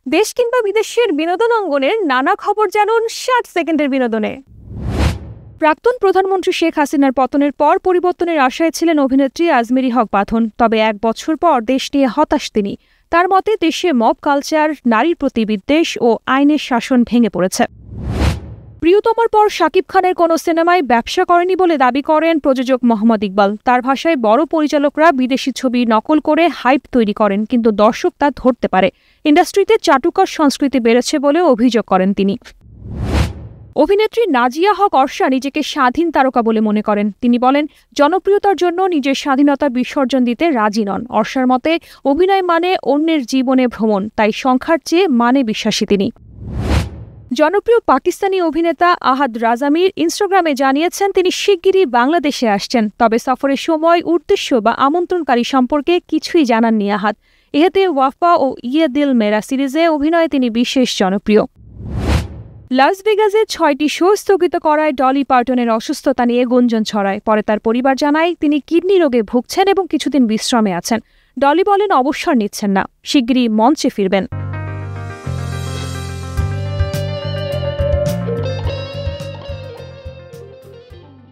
দেশ কিংবা বিদেশের বিনোদন অঙ্গনের নানা খবর জানুন 60 সেকেন্ডের বিনোদনে। প্রাক্তন প্রধানমন্ত্রী শেখ হাসিনার পতনের পর পরিবর্তনের আশায় ছিলেন অভিনেত্রী আজমেরী হক বাঁধন। তবে 1 বছর পর দেশ নিয়ে হতাশ তিনি। তার মতে দেশে মব কালচার, নারীর প্রতি বিদ্বেষ ও আইনের শাসন ভেঙে পড়েছে। প্রিয়তমার পর শাকিব খানের কোনো সিনেমায় ব্যবসা করেনি বলে দাবি করেন প্রযোজক মোহাম্মদ ইকবাল। তার ভাষায় বড় পরিচালকরা বিদেশি ছবি নকল করে হাইপ তৈরি করেন, কিন্তু দর্শক তা ধরতে পারে। ইন্ডাস্ট্রিতে চাটুকার সংস্কৃতি বেড়েছে বলে অভিযোগ করেন তিনি। অভিনেত্রী নাজিয়া হক অর্ষা নিজেকে স্বাধীন তারকা বলে মনে করেন। তিনি বলেন, জনপ্রিয়তার জন্য নিজের স্বাধীনতা বিসর্জন দিতে রাজি নন। অর্ষার মতে অভিনয় মানে অন্যের জীবনে ভ্রমণ, তাই সংখ্যার চেয়ে মানে বিশ্বাসী তিনি। জনপ্রিয় পাকিস্তানি অভিনেতা আহাদ রাজামির ইনস্টাগ্রামে জানিয়েছেন তিনি শিগগিরই বাংলাদেশে আসছেন। তবে সফরের সময় উদ্দেশ্য বা আমন্ত্রণকারী সম্পর্কে কিছুই জানাননি আহাদ। এতে ওয়াফা ও ইয়ে দিল মেরা সিরিজে অভিনয়ে তিনি বিশেষ জনপ্রিয়। লাস ভেগাসে 6টি শো স্থগিত করায় ডলি পার্টনের অসুস্থতা নিয়ে গুঞ্জন ছড়ায়। পরে তার পরিবার জানায় তিনি কিডনি রোগে ভুগছেন এবং কিছুদিন বিশ্রামে আছেন। ডলি বলেন অবসর নিচ্ছেন না, শিগগিরই মঞ্চে ফিরবেন।